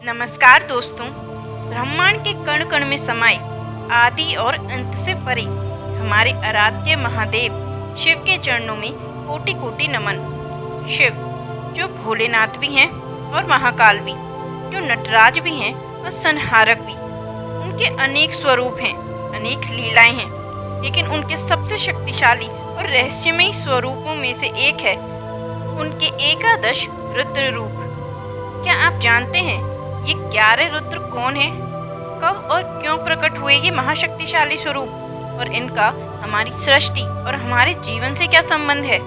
नमस्कार दोस्तों। ब्रह्मांड के कण कण में समाये आदि और अंत से परे हमारे आराध्य महादेव शिव के चरणों में कोटि कोटि नमन। शिव जो भोलेनाथ भी हैं और महाकाल भी, जो नटराज भी हैं और संहारक भी। उनके अनेक स्वरूप हैं, अनेक लीलाएं हैं, लेकिन उनके सबसे शक्तिशाली और रहस्यमयी स्वरूपों में से एक है उनके एकादश रुद्र रूप। क्या आप जानते हैं ये 11 रुद्र कौन है, कब और क्यों प्रकट हुए ये महाशक्तिशाली स्वरूप, और इनका हमारी सृष्टि और हमारे जीवन से क्या संबंध है?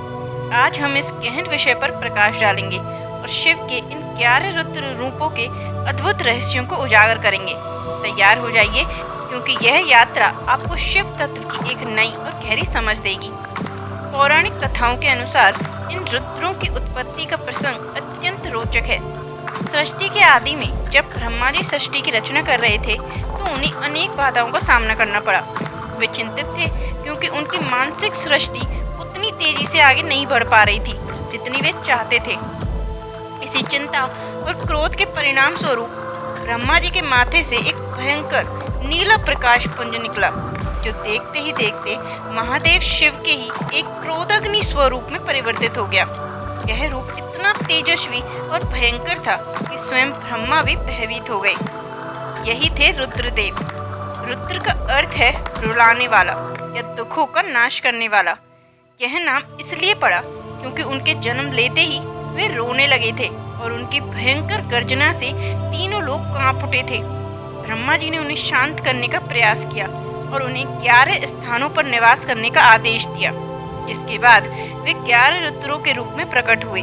आज हम इस गहन विषय पर प्रकाश डालेंगे और शिव के इन 11 रुद्र रूपों के अद्भुत रहस्यों को उजागर करेंगे। तैयार हो जाइए, क्योंकि यह यात्रा आपको शिव तत्व की एक नई और गहरी समझ देगी। पौराणिक कथाओं के अनुसार इन रुद्रों की उत्पत्ति का प्रसंग अत्यंत रोचक है। सृष्टि के आदि में जब ब्रह्मा जी सृष्टि की रचना कर रहे थे तो उन्हें अनेक बाधाओं का सामना करना पड़ा। वे चिंतित थे क्योंकि उनकी मानसिक सृष्टि उतनी तेजी से आगे नहीं बढ़ पा रही थी जितनी वे चाहते थे। इसी चिंता और क्रोध के परिणाम स्वरूप ब्रह्मा जी के माथे से एक भयंकर नीला प्रकाश पुंज निकला, जो देखते ही देखते महादेव शिव के ही एक क्रोधाग्नि स्वरूप में परिवर्तित हो गया। यह रूप इतना तेजस्वी और भयंकर था कि स्वयं ब्रह्मा भी भयभीत हो गए। यही थे रुद्रदेव। रुद्र का अर्थ है रुलाने वाला या दुखों का नाश करने वाला। यह नाम इसलिए पड़ा क्योंकि उनके जन्म लेते ही वे रोने लगे थे और उनकी भयंकर गर्जना से तीनों लोग कांप उठे थे। ब्रह्मा जी ने उन्हें शांत करने का प्रयास किया और उन्हें 11 स्थानों पर निवास करने का आदेश दिया, जिसके बाद वे 11 रुद्रों के रूप में प्रकट हुए।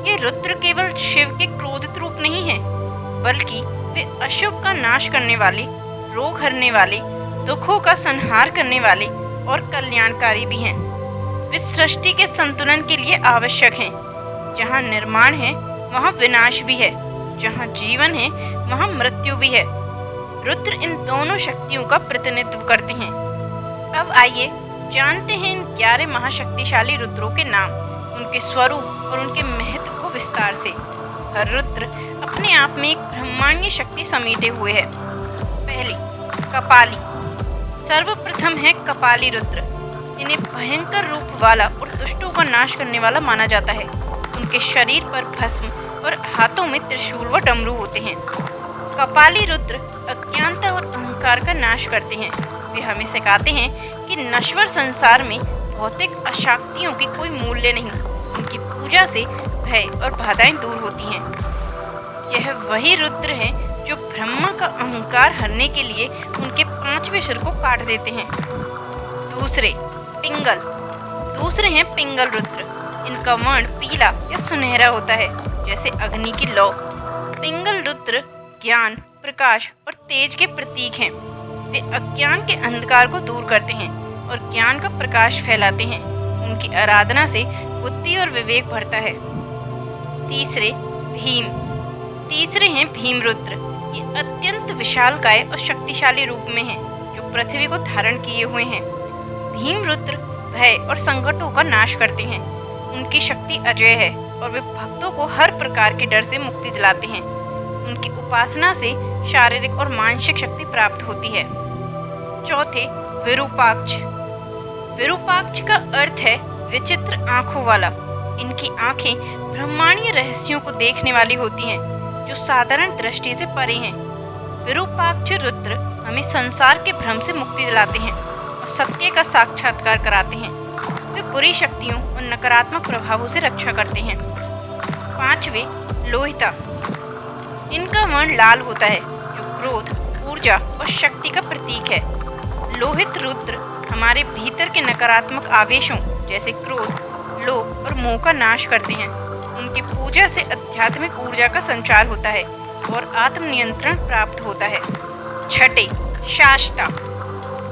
ये रुद्र केवल शिव के क्रोधित रूप नहीं हैं, बल्कि वे अशुभ का नाश करने वाले, रोग हरने वाले, दुखों का संहार करने वाले और कल्याणकारी भी हैं। वे सृष्टि के संतुलन के लिए आवश्यक हैं। जहाँ निर्माण है वहाँ विनाश भी है, जहाँ जीवन है वहाँ मृत्यु भी है। रुद्र इन दोनों शक्तियों का प्रतिनिधित्व करते हैं। अब आइए जानते हैं इन 11 महाशक्तिशाली रुद्रों के नाम, उनके स्वरूप और उनके महत्व को विस्तार से। हर रुद्र अपने आप में एक ब्रह्मांडीय शक्ति समेटे हुए है। पहली, कपाली। सर्वप्रथम है कपाली रुद्र। इन्हें भयंकर रूप वाला और दुष्टों का नाश करने वाला माना जाता है। उनके शरीर पर भस्म और हाथों में त्रिशूल व डमरू होते हैं। कपाली रुद्र अज्ञानता और अहंकार का नाश करते हैं। वे हमें सिखाते हैं कि नश्वर संसार में भौतिक अशक्तियों की कोई मूल्य नहीं। उनकी पूजा से भय और बाधाएं दूर होती हैं। यह वही रुद्र हैं जो ब्रह्मा का अहंकार हरने के लिए उनके 5वें सिर को काट देते हैं। दूसरे, पिंगल। दूसरे हैं पिंगल रुद्र। इनका वर्ण पीला या सुनहरा होता है, जैसे अग्नि की लौ। पिंगल रुद्र ज्ञान, प्रकाश और तेज के प्रतीक हैं। वे अज्ञान के अंधकार को दूर करते हैं और ज्ञान का प्रकाश फैलाते हैं। उनकी आराधना से बुद्धि और विवेक बढ़ता है। तीसरे, भीम। तीसरे हैं भीम रुद्र। ये अत्यंत विशालकाय और शक्तिशाली रूप में हैं, जो पृथ्वी को धारण किए हुए हैं। भीम रुद्र भय और संकटों का नाश करते हैं। उनकी शक्ति अजय है और वे भक्तों को हर प्रकार के डर से मुक्ति दिलाते हैं। उनकी उपासना से शारीरिक और मानसिक शक्ति प्राप्त होती है। चौथे, विरूपाक्ष। विरूपाक्ष का अर्थ है विचित्र आंखों वाला। इनकी आंखें ब्रह्मांडीय रहस्यों को देखने वाली होती हैं, जो साधारण दृष्टि से परे हैं। विरूपाक्ष रुद्र हमें संसार के भ्रम से मुक्ति दिलाते हैं और सत्य का साक्षात्कार कराते हैं। वे बुरी शक्तियों और नकारात्मक प्रभावों से रक्षा करते हैं। पांचवे, लोहिता। इनका वर्ण लाल होता है, जो क्रोध, ऊर्जा और शक्ति का प्रतीक है। लोहित रुद्र हमारे भीतर के नकारात्मक आवेशों जैसे क्रोध, लोभ और मोह का नाश करते हैं। उनकी पूजा से आध्यात्मिक ऊर्जा का संचार होता है और आत्मनियंत्रण प्राप्त होता है। छठे, शास्ता।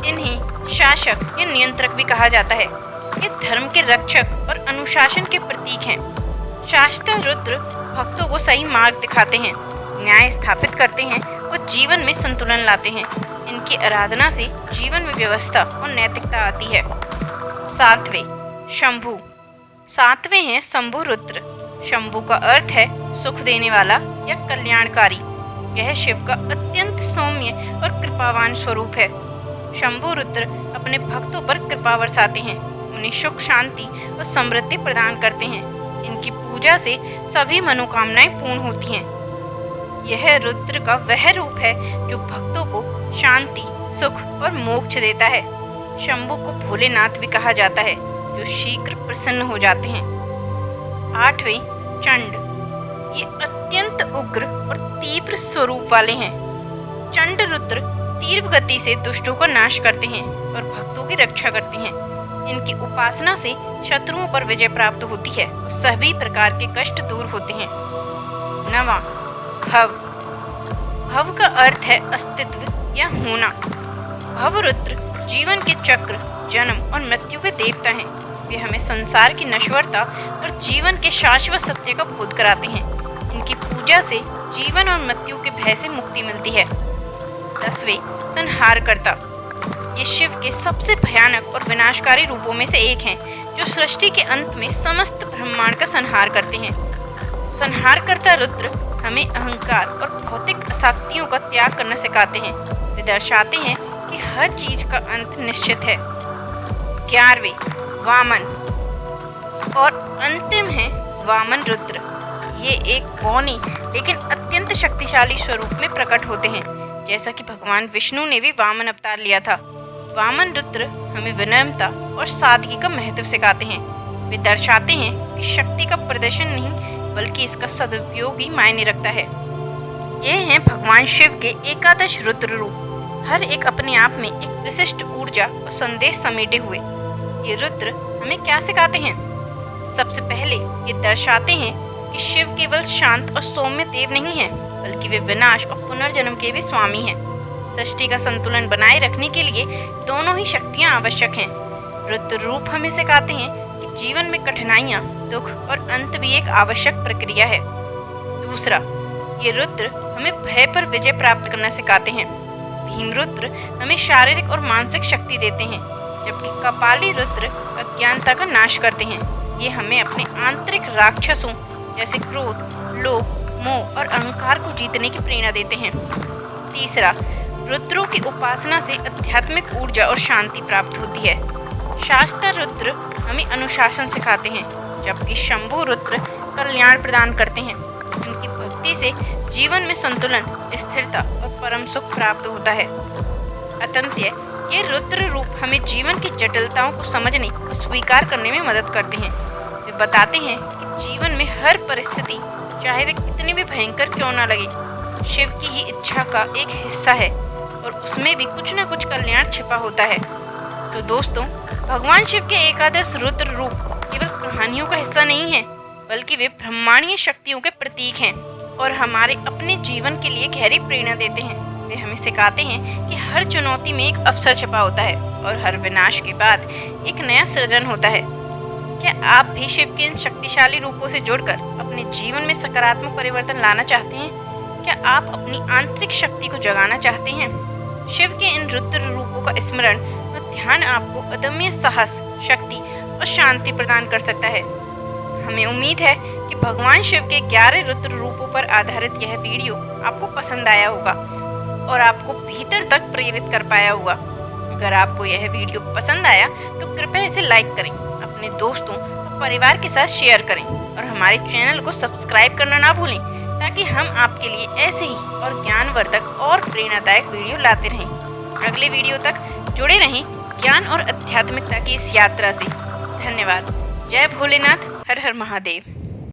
इन्हें शासक या नियंत्रक भी कहा जाता है। ये धर्म के रक्षक और अनुशासन के प्रतीक हैं। शास्ता रुद्र भक्तों को सही मार्ग दिखाते हैं, न्याय स्थापित करते हैं और जीवन में संतुलन लाते हैं। इनकी आराधना से जीवन में व्यवस्था और नैतिकता आती है। सातवें, शंभु। सातवें हैं शंभु रुद्र। शंभु का अर्थ है सुख देने वाला या कल्याणकारी। यह शिव का अत्यंत सौम्य और कृपावान स्वरूप है। शंभु रुद्र अपने भक्तों पर कृपा बरसाते हैं, उन्हें सुख शांति और समृद्धि प्रदान करते हैं। इनकी पूजा से सभी मनोकामनाएं पूर्ण होती हैं। यह रुद्र का वह रूप है जो भक्तों को शांति, सुख और मोक्ष देता है। शंभु को भोलेनाथ भी कहा जाता है, जो शीघ्र प्रसन्न हो जाते हैं। 8वें चंड, ये अत्यंत उग्र और तीव्र स्वरूप वाले हैं। चंड रुद्र तीव्र गति से दुष्टों का नाश करते हैं और भक्तों की रक्षा करते हैं। इनकी उपासना से शत्रुओं पर विजय प्राप्त होती है और सभी प्रकार के कष्ट दूर होते हैं। 9वां भव, भव का अर्थ है अस्तित्व या होना। भव रुद्र जीवन के चक्र, जन्म और मृत्यु के देवता हैं। वे हमें संसार की नश्वरता और जीवन के शाश्वत सत्य का बोध कराते हैं। इनकी पूजा से जीवन और मृत्यु के भय से मुक्ति मिलती है। 10वें संहारकर्ता, ये शिव के सबसे भयानक और विनाशकारी रूपों में से एक हैं, जो सृष्टि के अंत में समस्त ब्रह्मांड का संहार करते हैं। संहारकर्ता रुद्र हमें अहंकार और भौतिक आसक्तियों का त्याग करना सिखाते हैं। वे दर्शाते हैं कि हर चीज का अंत निश्चित है। 11वें वामन और अंतिम है वामन रुद्र। ये एक बौनी लेकिन अत्यंत शक्तिशाली स्वरूप में प्रकट होते हैं, जैसा कि भगवान विष्णु ने भी वामन अवतार लिया था। वामन रुद्र हमें विनम्रता और सादगी का महत्व सिखाते हैं। वे दर्शाते हैं कि शक्ति का प्रदर्शन नहीं बल्कि इसका सदुपयोग ही मायने रखता है। ये हैं भगवान शिव के एकादश रुद्र रूप, हर एक अपने आप में एक विशिष्ट ऊर्जा और संदेश समेटे हुए। ये रुद्र हमें क्या सिखाते हैं? सबसे पहले ये दर्शाते हैं कि शिव केवल शांत और सौम्य देव नहीं है, बल्कि वे विनाश और पुनर्जन्म के भी स्वामी हैं। सृष्टि का संतुलन बनाए रखने के लिए दोनों ही शक्तियां आवश्यक हैं। रुद्र रूप हमें सिखाते हैं कि जीवन में कठिनाइयां, दुख और अंत भी एक आवश्यक प्रक्रिया है। दूसरा, ये रुद्र हमें भय पर विजय प्राप्त करना सिखाते हैं। भीम रुद्र हमें शारीरिक और मानसिक शक्ति देते हैं, जबकि कपाली रुद्र अज्ञानता का नाश करते हैं। ये हमें अपने आंतरिक राक्षसों जैसे क्रोध, लोभ, मोह और अहंकार को जीतने की प्रेरणा देते हैं। तीसरा, रुद्रों की उपासना से आध्यात्मिक ऊर्जा और शांति प्राप्त होती है। शास्त्र रुद्र हमें अनुशासन सिखाते हैं, जबकि शंभु रुद्र कल्याण प्रदान करते हैं। इनकी भक्ति से जीवन में संतुलन, स्थिरता और परम सुख प्राप्त होता है। अतंत्य, ये रुद्र रूप हमें जीवन की जटिलताओं को समझने और स्वीकार करने में मदद करते हैं। वे बताते हैं कि जीवन में हर परिस्थिति, चाहे वे कितनी भी भयंकर क्यों न लगे, शिव की ही इच्छा का एक हिस्सा है और उसमें भी कुछ न कुछ कल्याण छिपा होता है। तो दोस्तों, भगवान शिव के एकादश रुद्र रूप केवल कहानियों का हिस्सा नहीं है, बल्कि वे ब्रह्मांडीय शक्तियों के प्रतीक हैं और हमारे अपने जीवन के लिए गहरी प्रेरणा देते हैं। वे हमें सिखाते हैं कि हर चुनौती में एक अवसर छिपा होता है और हर विनाश के बाद एक नया सृजन होता है। क्या आप भी शिव के इन शक्तिशाली रूपों से जुड़कर अपने जीवन में सकारात्मक परिवर्तन लाना चाहते हैं? क्या आप अपनी आंतरिक शक्ति को जगाना चाहते हैं? शिव के इन रुद्र रूपों का स्मरण और ध्यान आपको अदम्य साहस, शक्ति और शांति प्रदान कर सकता है। हमें उम्मीद है कि भगवान शिव के 11 रुद्र रूपों पर आधारित यह वीडियो आपको पसंद आया होगा और आपको भीतर तक प्रेरित कर पाया होगा। अगर आपको यह वीडियो पसंद आया तो कृपया इसे लाइक करें, अपने दोस्तों और परिवार के साथ शेयर करें और हमारे चैनल को सब्सक्राइब करना ना भूलें, ताकि हम आपके लिए ऐसे ही और ज्ञानवर्धक और प्रेरणादायक वीडियो लाते रहें। अगले वीडियो तक जुड़े रहें ज्ञान और आध्यात्मिकता की इस यात्रा से। धन्यवाद। जय भोलेनाथ, हर हर महादेव।